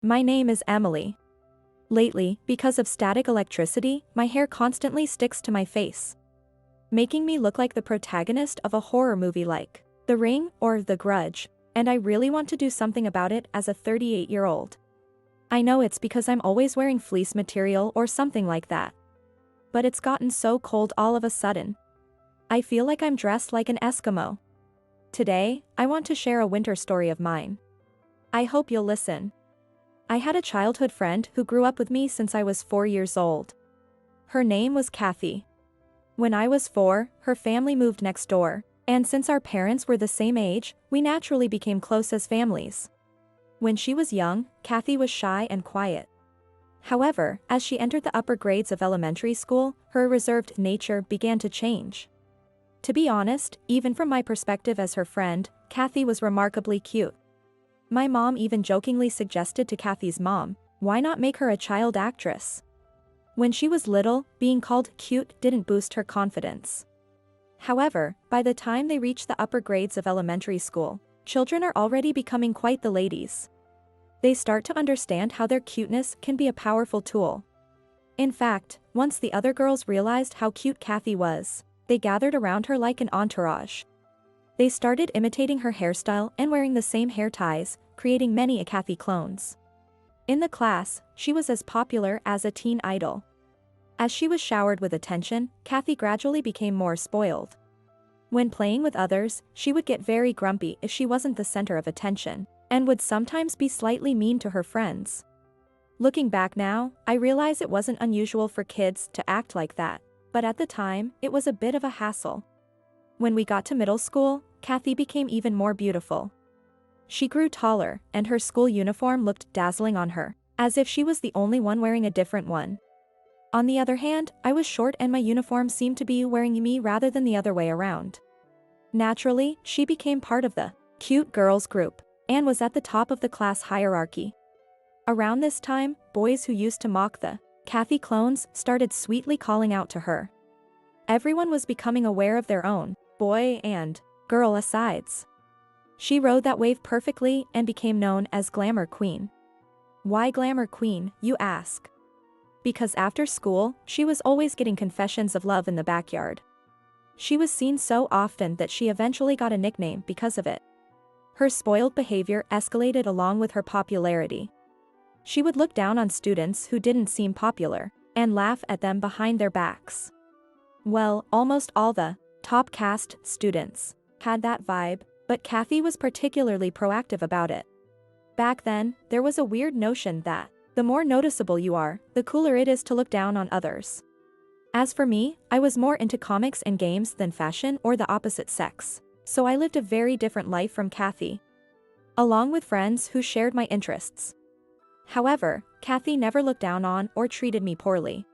My name is Emily. Lately, because of static electricity, my hair constantly sticks to my face, making me look like the protagonist of a horror movie like The Ring or The Grudge, and I really want to do something about it as a 38-year-old. I know it's because I'm always wearing fleece material or something like that. But it's gotten so cold all of a sudden. I feel like I'm dressed like an Eskimo. Today, I want to share a winter story of mine. I hope you'll listen. I had a childhood friend who grew up with me since I was 4 years old. Her name was Kathy. When I was 4, her family moved next door, and since our parents were the same age, we naturally became close as families. When she was young, Kathy was shy and quiet. However, as she entered the upper grades of elementary school, her reserved nature began to change. To be honest, even from my perspective as her friend, Kathy was remarkably cute. My mom even jokingly suggested to Kathy's mom, why not make her a child actress? When she was little, being called cute didn't boost her confidence. However, by the time they reached the upper grades of elementary school, children are already becoming quite the ladies. They start to understand how their cuteness can be a powerful tool. In fact, once the other girls realized how cute Kathy was, they gathered around her like an entourage. They started imitating her hairstyle and wearing the same hair ties, creating many a Kathy clones. In the class, she was as popular as a teen idol. As she was showered with attention, Kathy gradually became more spoiled. When playing with others, she would get very grumpy if she wasn't the center of attention, and would sometimes be slightly mean to her friends. Looking back now, I realize it wasn't unusual for kids to act like that, but at the time, it was a bit of a hassle. When we got to middle school, Kathy became even more beautiful. She grew taller, and her school uniform looked dazzling on her, as if she was the only one wearing a different one. On the other hand, I was short and my uniform seemed to be wearing me rather than the other way around. Naturally, she became part of the cute girls group, and was at the top of the class hierarchy. Around this time, boys who used to mock the Kathy clones started sweetly calling out to her. Everyone was becoming aware of their own boy and girl asides. She rode that wave perfectly and became known as Glamour Queen. Why Glamour Queen, you ask? Because after school, she was always getting confessions of love in the backyard. She was seen so often that she eventually got a nickname because of it. Her spoiled behavior escalated along with her popularity. She would look down on students who didn't seem popular, and laugh at them behind their backs. Well, almost all the top caste students had that vibe, but Kathy was particularly proactive about it. Back then, there was a weird notion that the more noticeable you are, the cooler it is to look down on others. As for me, I was more into comics and games than fashion or the opposite sex, so I lived a very different life from Kathy, along with friends who shared my interests. However, Kathy never looked down on or treated me poorly.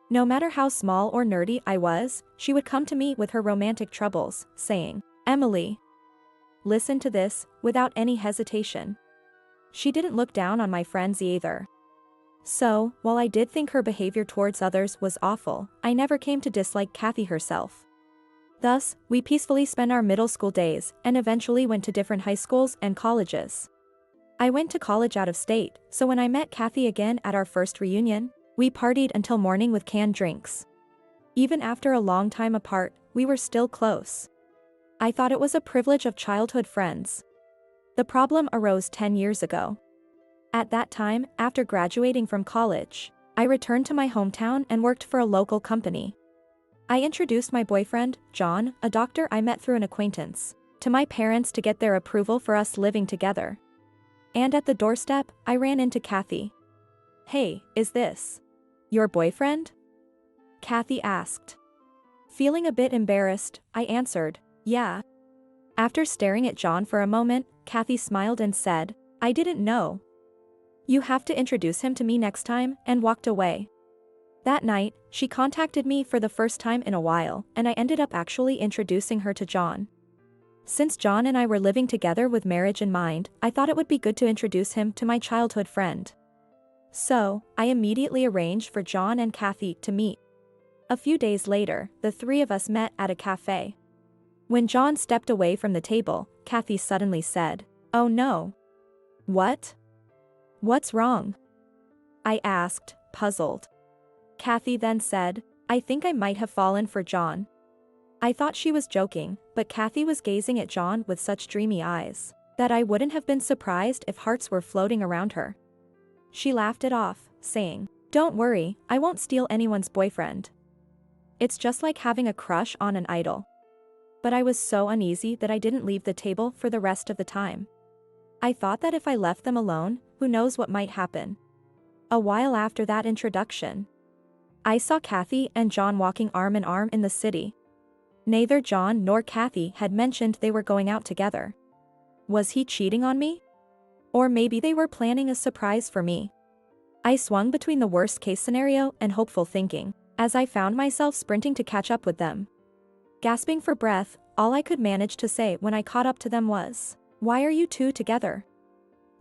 No matter how small or nerdy I was, she would come to me with her romantic troubles, saying, "Emily, listen to this," without any hesitation. She didn't look down on my friends either. So, while I did think her behavior towards others was awful, I never came to dislike Kathy herself. Thus, we peacefully spent our middle school days and eventually went to different high schools and colleges. I went to college out of state, so when I met Kathy again at our first reunion, we partied until morning with canned drinks. Even after a long time apart, we were still close. I thought it was a privilege of childhood friends. The problem arose 10 years ago. At that time, after graduating from college, I returned to my hometown and worked for a local company. I introduced my boyfriend, John, a doctor I met through an acquaintance, to my parents to get their approval for us living together. And at the doorstep, I ran into Kathy. "Hey, is this your boyfriend?" Kathy asked. Feeling a bit embarrassed, I answered, "Yeah." After staring at John for a moment, Kathy smiled and said, "I didn't know. You have to introduce him to me next time," and walked away. That night, she contacted me for the first time in a while, and I ended up actually introducing her to John. Since John and I were living together with marriage in mind, I thought it would be good to introduce him to my childhood friend. So, I immediately arranged for John and Kathy to meet. A few days later, the three of us met at a cafe. When John stepped away from the table, Kathy suddenly said, "Oh no." "What?" What's wrong? I asked, puzzled. Kathy then said, I think I might have fallen for John. I thought she was joking, but Kathy was gazing at John with such dreamy eyes that I wouldn't have been surprised if hearts were floating around her. She laughed it off, saying, Don't worry, I won't steal anyone's boyfriend. It's just like having a crush on an idol. But I was so uneasy that I didn't leave the table for the rest of the time. I thought that if I left them alone, who knows what might happen. A while after that introduction, I saw Kathy and John walking arm in arm in the city. Neither John nor Kathy had mentioned they were going out together. Was he cheating on me? Or maybe they were planning a surprise for me. I swung between the worst-case scenario and hopeful thinking, as I found myself sprinting to catch up with them. Gasping for breath, all I could manage to say when I caught up to them was, Why are you two together?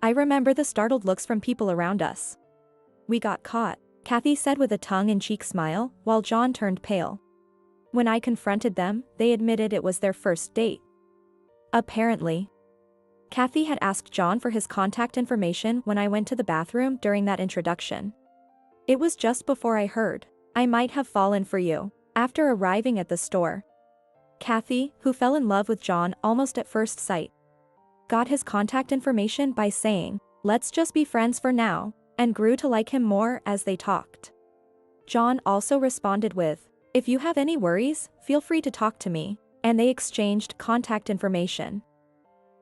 I remember the startled looks from people around us. We got caught, Kathy said with a tongue-in-cheek smile, while John turned pale. When I confronted them, they admitted it was their first date. Apparently, Kathy had asked John for his contact information when I went to the bathroom during that introduction. It was just before I heard, I might have fallen for you, after arriving at the store. Kathy, who fell in love with John almost at first sight, got his contact information by saying, Let's just be friends for now, and grew to like him more as they talked. John also responded with, If you have any worries, feel free to talk to me, and they exchanged contact information.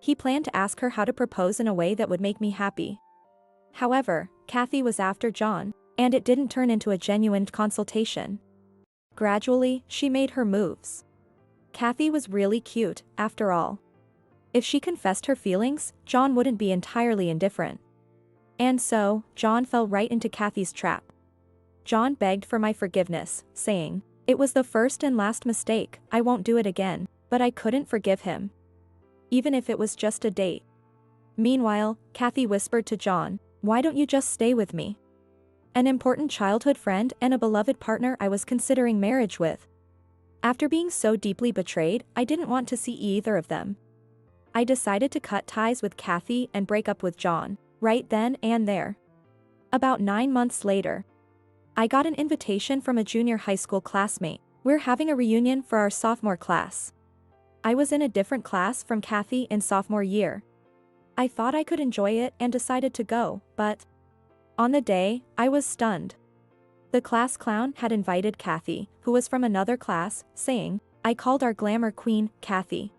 He planned to ask her how to propose in a way that would make me happy. However, Kathy was after John, and it didn't turn into a genuine consultation. Gradually, she made her moves. Kathy was really cute, after all. If she confessed her feelings, John wouldn't be entirely indifferent. And so, John fell right into Kathy's trap. John begged for my forgiveness, saying, It was the first and last mistake, I won't do it again, but I couldn't forgive him. Even if it was just a date. Meanwhile, Kathy whispered to John, Why don't you just stay with me? An important childhood friend and a beloved partner I was considering marriage with. After being so deeply betrayed, I didn't want to see either of them. I decided to cut ties with Kathy and break up with John, right then and there. About 9 months later, I got an invitation from a junior high school classmate. We're having a reunion for our sophomore class. I was in a different class from Kathy in sophomore year. I thought I could enjoy it and decided to go, but on the day, I was stunned. The class clown had invited Kathy, who was from another class, saying, I called our glamour queen, Kathy.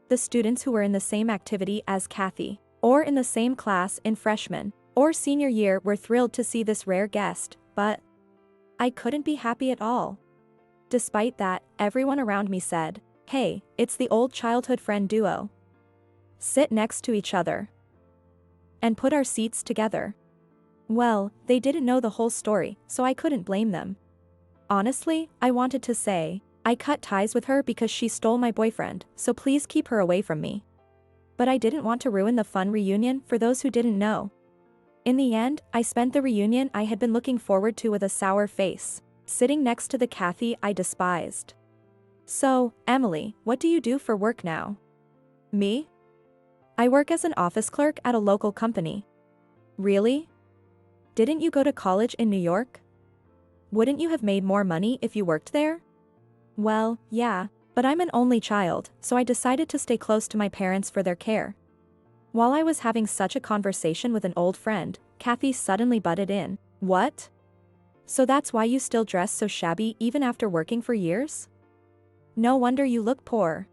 The students who were in the same activity as Kathy, or in the same class in freshman or senior year were thrilled to see this rare guest, but I couldn't be happy at all. Despite that, everyone around me said, Hey, it's the old childhood friend duo. Sit next to each other. And put our seats together. Well, they didn't know the whole story, so I couldn't blame them. Honestly, I wanted to say, I cut ties with her because she stole my boyfriend, so please keep her away from me. But I didn't want to ruin the fun reunion for those who didn't know. In the end, I spent the reunion I had been looking forward to with a sour face, sitting next to the Kathy I despised. So, Emily, what do you do for work now? Me? I work as an office clerk at a local company. Really? Didn't you go to college in New York? Wouldn't you have made more money if you worked there? Well, yeah, but I'm an only child, so I decided to stay close to my parents for their care. While I was having such a conversation with an old friend, Kathy suddenly butted in. What? So that's why you still dress so shabby even after working for years? No wonder you look poor.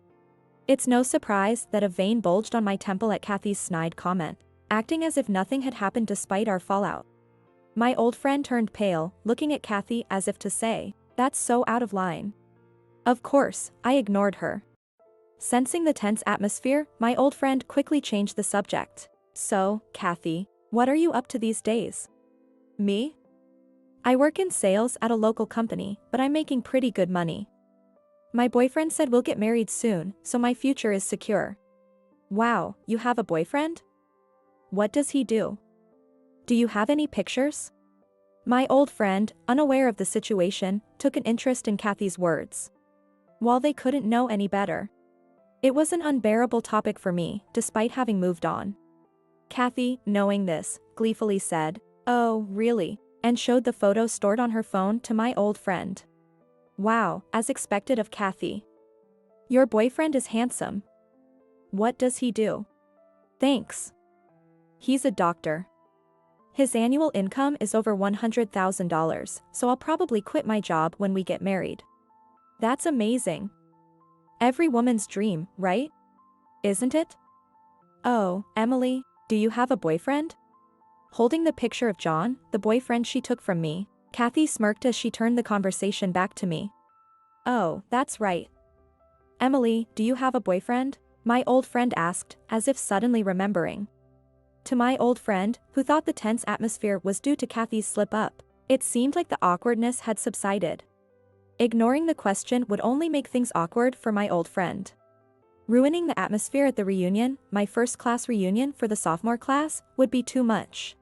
It's no surprise that a vein bulged on my temple at Kathy's snide comment, acting as if nothing had happened despite our fallout. My old friend turned pale, looking at Kathy as if to say, That's so out of line. Of course, I ignored her. Sensing the tense atmosphere, my old friend quickly changed the subject. So, Kathy, what are you up to these days? Me? I work in sales at a local company, but I'm making pretty good money. My boyfriend said we'll get married soon, so my future is secure. Wow, you have a boyfriend? What does he do? Do you have any pictures? My old friend, unaware of the situation, took an interest in Kathy's words. While they couldn't know any better. It was an unbearable topic for me, despite having moved on. Kathy, knowing this, gleefully said, "Oh, really?" and showed the photo stored on her phone to my old friend. "Wow, as expected of Kathy. Your boyfriend is handsome. What does he do?" "Thanks. He's a doctor. His annual income is over $100,000, so I'll probably quit my job when we get married." "That's amazing. Every woman's dream, right? Isn't it?" "Oh, Emily, do you have a boyfriend?" Holding the picture of John, the boyfriend she took from me, Kathy smirked as she turned the conversation back to me. "Oh, that's right. Emily, do you have a boyfriend?" my old friend asked, as if suddenly remembering. To my old friend, who thought the tense atmosphere was due to Kathy's slip-up, it seemed like the awkwardness had subsided. Ignoring the question would only make things awkward for my old friend. Ruining the atmosphere at the reunion, my first-class reunion for the sophomore class, would be too much.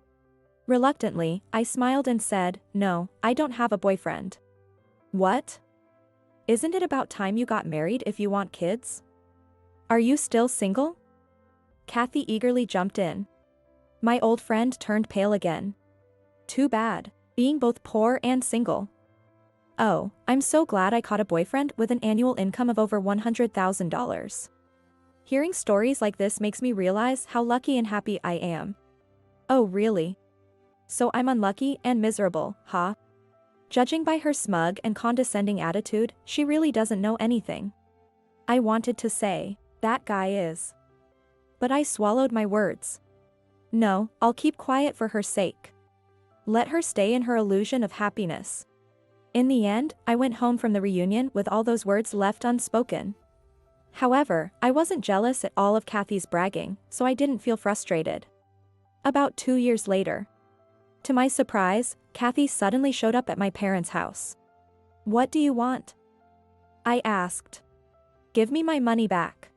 Reluctantly, I smiled and said, "No, I don't have a boyfriend." "What? Isn't it about time you got married if you want kids? Are you still single?" Kathy eagerly jumped in. My old friend turned pale again. "Too bad, being both poor and single." "Oh, I'm so glad I caught a boyfriend with an annual income of over $100,000. Hearing stories like this makes me realize how lucky and happy I am." "Oh, really? So I'm unlucky and miserable, huh?" Judging by her smug and condescending attitude, she really doesn't know anything. I wanted to say, "That guy is." But I swallowed my words. No, I'll keep quiet for her sake. Let her stay in her illusion of happiness. In the end, I went home from the reunion with all those words left unspoken. However, I wasn't jealous at all of Kathy's bragging, so I didn't feel frustrated. About 2 years later. To my surprise, Kathy suddenly showed up at my parents' house. "What do you want?" I asked. "Give me my money back."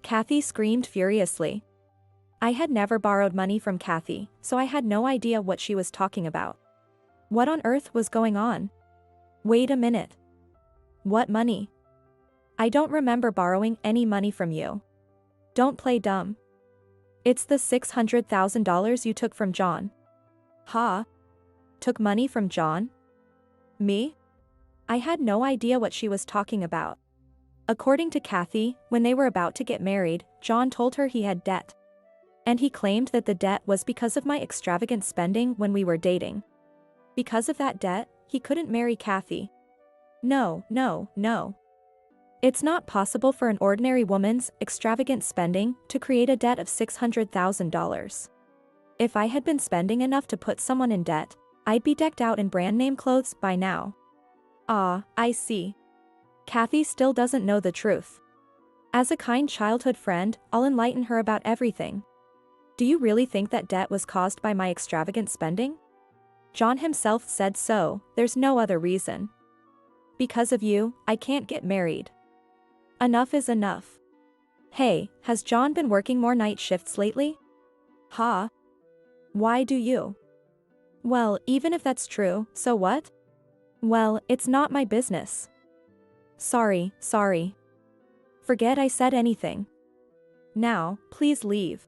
Kathy screamed furiously. I had never borrowed money from Kathy, so I had no idea what she was talking about. What on earth was going on? "Wait a minute. What money? I don't remember borrowing any money from you. Don't play dumb. It's the $600,000 you took from John." "Huh? Took money from John? Me?" I had no idea what she was talking about. According to Kathy, when they were about to get married, John told her he had debt. And he claimed that the debt was because of my extravagant spending when we were dating. Because of that debt, he couldn't marry Kathy. No, no, no. It's not possible for an ordinary woman's extravagant spending to create a debt of $600,000. If I had been spending enough to put someone in debt, I'd be decked out in brand name clothes by now. Ah, I see. Kathy still doesn't know the truth. As a kind childhood friend, I'll enlighten her about everything. Do you really think that debt was caused by my extravagant spending? John himself said so, there's no other reason. Because of you, I can't get married. Enough is enough. Hey, has John been working more night shifts lately? Huh? Why do you? Well, even if that's true, so what? Well, it's not my business. Sorry. Forget I said anything. Now, please leave.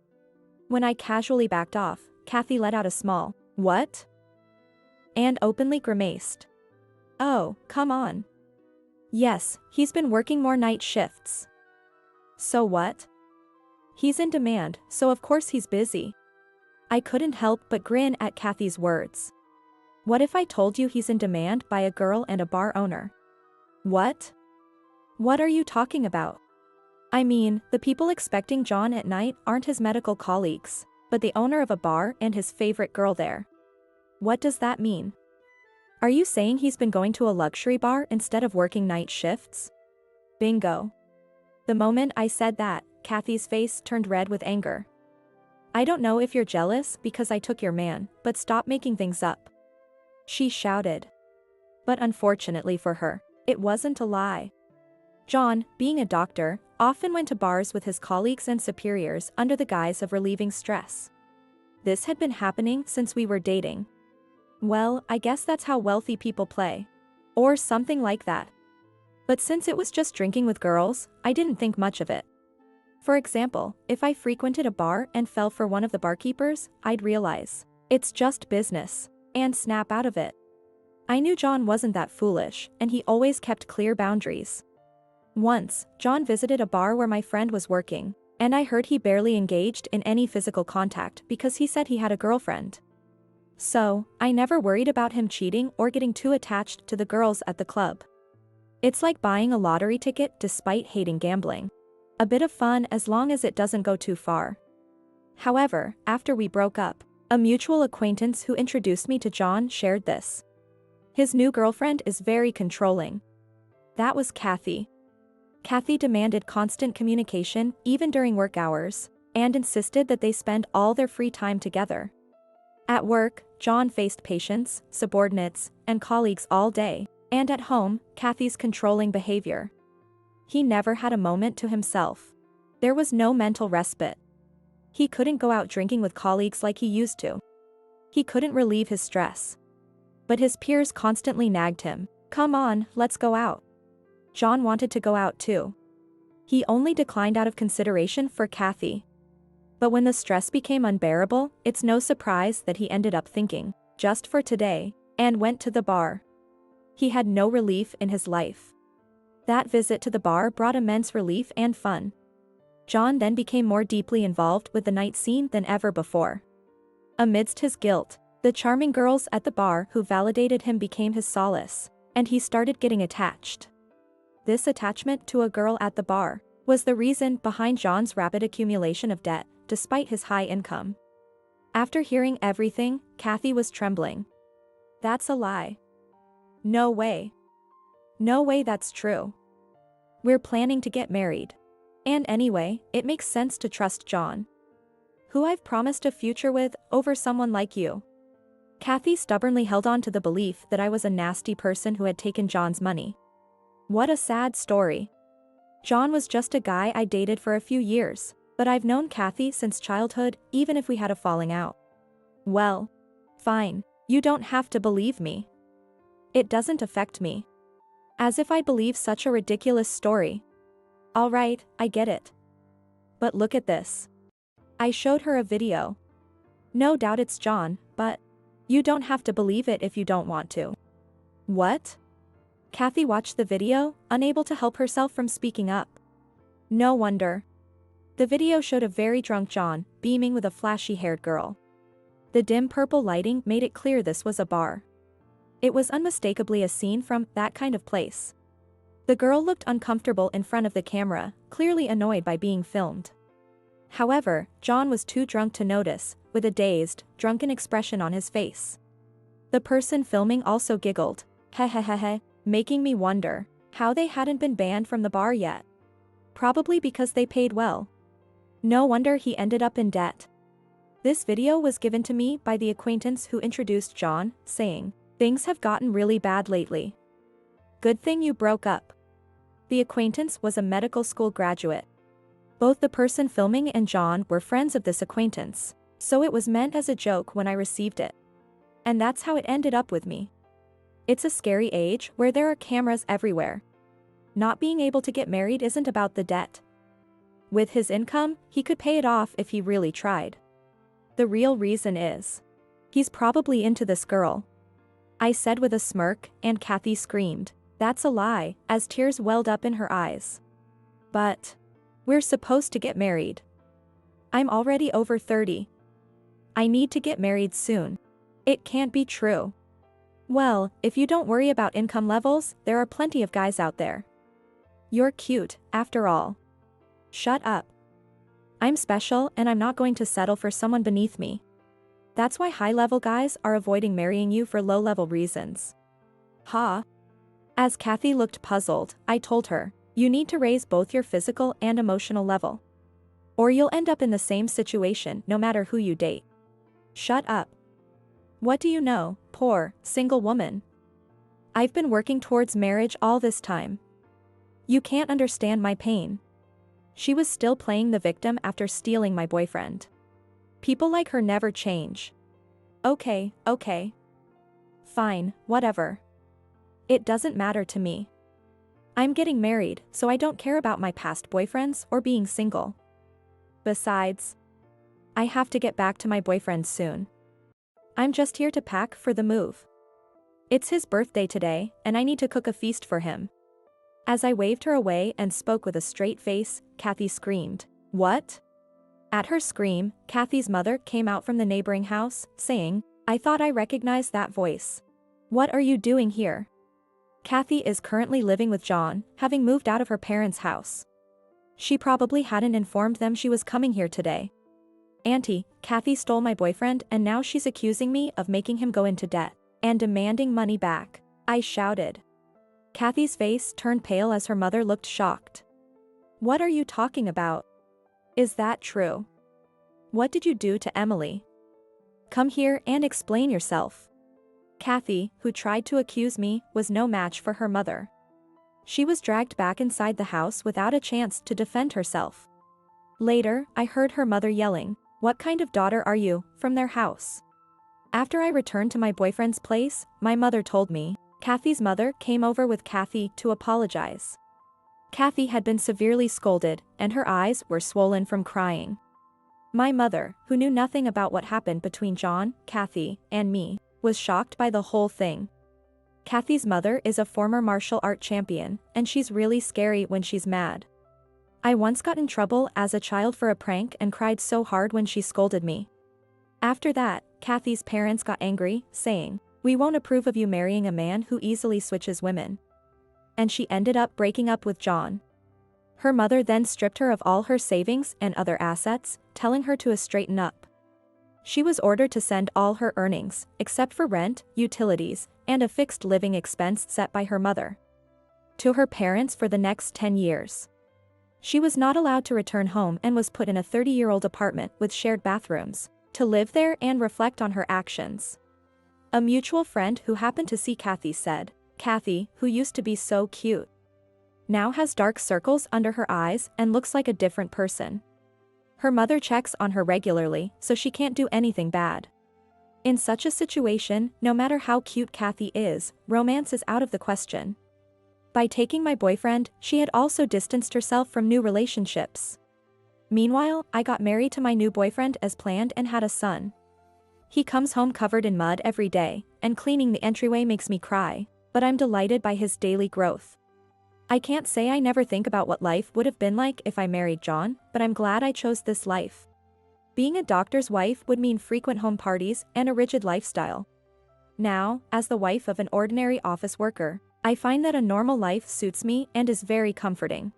When I casually backed off, Kathy let out a small, "What?" and openly grimaced. "Oh, come on. Yes, he's been working more night shifts. So what? He's in demand, so of course he's busy." I couldn't help but grin at Kathy's words. What if I told you he's in demand by a girl and a bar owner? What? What are you talking about? I mean, the people expecting John at night aren't his medical colleagues, but the owner of a bar and his favorite girl there. What does that mean? Are you saying he's been going to a luxury bar instead of working night shifts? Bingo. The moment I said that, Kathy's face turned red with anger. I don't know if you're jealous because I took your man, but stop making things up. She shouted. But unfortunately for her, it wasn't a lie. John, being a doctor, often went to bars with his colleagues and superiors under the guise of relieving stress. This had been happening since we were dating. Well, I guess that's how wealthy people play. Or something like that. But since it was just drinking with girls, I didn't think much of it. For example, if I frequented a bar and fell for one of the barkeepers, I'd realize it's just business and snap out of it. I knew John wasn't that foolish, and he always kept clear boundaries. Once, John visited a bar where my friend was working, and I heard he barely engaged in any physical contact because he said he had a girlfriend. So, I never worried about him cheating or getting too attached to the girls at the club. It's like buying a lottery ticket despite hating gambling. A bit of fun as long as it doesn't go too far. However, after we broke up, a mutual acquaintance who introduced me to John shared this. His new girlfriend is very controlling. That was Kathy. Kathy demanded constant communication even during work hours, and insisted that they spend all their free time together. At work, John faced patients, subordinates, and colleagues all day, and at home, Kathy's controlling behavior. He never had a moment to himself. There was no mental respite. He couldn't go out drinking with colleagues like he used to. He couldn't relieve his stress. But his peers constantly nagged him, "Come on, let's go out." John wanted to go out too. He only declined out of consideration for Kathy. But when the stress became unbearable, it's no surprise that he ended up thinking, "Just for today," and went to the bar. He had no relief in his life. That visit to the bar brought immense relief and fun. John then became more deeply involved with the night scene than ever before. Amidst his guilt, the charming girls at the bar who validated him became his solace, and he started getting attached. This attachment to a girl at the bar was the reason behind John's rapid accumulation of debt, despite his high income. After hearing everything, Kathy was trembling. "That's a lie. No way. No way that's true. We're planning to get married. And anyway, it makes sense to trust John, who I've promised a future with, over someone like you." Kathy stubbornly held on to the belief that I was a nasty person who had taken John's money. What a sad story. John was just a guy I dated for a few years, but I've known Kathy since childhood, even if we had a falling out. Well, fine, you don't have to believe me. It doesn't affect me. As if I believe such a ridiculous story. Alright, I get it. But look at this. I showed her a video. No doubt it's John, but you don't have to believe it if you don't want to. What? Kathy watched the video, unable to help herself from speaking up. No wonder. The video showed a very drunk John, beaming with a flashy-haired girl. The dim purple lighting made it clear this was a bar. It was unmistakably a scene from That Kind of Place. The girl looked uncomfortable in front of the camera, clearly annoyed by being filmed. However, John was too drunk to notice, with a dazed, drunken expression on his face. The person filming also giggled, "Hehehehe," making me wonder how they hadn't been banned from the bar yet. Probably because they paid well. No wonder he ended up in debt. This video was given to me by the acquaintance who introduced John, saying, "Things have gotten really bad lately. Good thing you broke up." The acquaintance was a medical school graduate. Both the person filming and John were friends of this acquaintance, so it was meant as a joke when I received it. And that's how it ended up with me. It's a scary age where there are cameras everywhere. Not being able to get married isn't about the debt. With his income, he could pay it off if he really tried. The real reason is, he's probably into this girl. I said with a smirk, and Kathy screamed, "That's a lie," as tears welled up in her eyes. But we're supposed to get married. I'm already over 30. I need to get married soon. It can't be true. Well, if you don't worry about income levels, there are plenty of guys out there. You're cute, after all. Shut up. I'm special and I'm not going to settle for someone beneath me. That's why high-level guys are avoiding marrying you for low-level reasons. Ha. As Kathy looked puzzled, I told her, "You need to raise both your physical and emotional level. Or you'll end up in the same situation no matter who you date." Shut up. What do you know, poor, single woman? I've been working towards marriage all this time. You can't understand my pain. She was still playing the victim after stealing my boyfriend. People like her never change. Okay. Fine, whatever. It doesn't matter to me. I'm getting married, so I don't care about my past boyfriends or being single. Besides, I have to get back to my boyfriend soon. I'm just here to pack for the move. It's his birthday today, and I need to cook a feast for him. As I waved her away and spoke with a straight face, Kathy screamed. What? At her scream, Kathy's mother came out from the neighboring house, saying, I thought I recognized that voice. What are you doing here? Kathy is currently living with John, having moved out of her parents' house. She probably hadn't informed them she was coming here today. Auntie, Kathy stole my boyfriend and now she's accusing me of making him go into debt and demanding money back, I shouted. Kathy's face turned pale as her mother looked shocked. What are you talking about? Is that true? What did you do to Emily? Come here and explain yourself. Kathy, who tried to accuse me, was no match for her mother. She was dragged back inside the house without a chance to defend herself. Later, I heard her mother yelling, What kind of daughter are you, from their house? After I returned to my boyfriend's place, my mother told me, Kathy's mother came over with Kathy to apologize. Kathy had been severely scolded, and her eyes were swollen from crying. My mother, who knew nothing about what happened between John, Kathy, and me, was shocked by the whole thing. Kathy's mother is a former martial art champion, and she's really scary when she's mad. I once got in trouble as a child for a prank and cried so hard when she scolded me. After that, Kathy's parents got angry, saying, We won't approve of you marrying a man who easily switches women. And she ended up breaking up with John. Her mother then stripped her of all her savings and other assets, telling her to straighten up. She was ordered to send all her earnings, except for rent, utilities, and a fixed living expense set by her mother, to her parents for the next 10 years. She was not allowed to return home and was put in a 30-year-old apartment with shared bathrooms, to live there and reflect on her actions. A mutual friend who happened to see Kathy said, Kathy, who used to be so cute, now has dark circles under her eyes and looks like a different person. Her mother checks on her regularly, so she can't do anything bad. In such a situation, no matter how cute Kathy is, romance is out of the question. By taking my boyfriend, she had also distanced herself from new relationships. Meanwhile, I got married to my new boyfriend as planned and had a son. He comes home covered in mud every day, and cleaning the entryway makes me cry, but I'm delighted by his daily growth. I can't say I never think about what life would have been like if I married John, but I'm glad I chose this life. Being a doctor's wife would mean frequent home parties and a rigid lifestyle. Now, as the wife of an ordinary office worker, I find that a normal life suits me and is very comforting.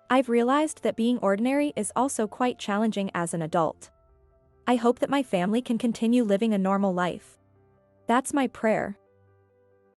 I've realized that being ordinary is also quite challenging as an adult. I hope that my family can continue living a normal life. That's my prayer.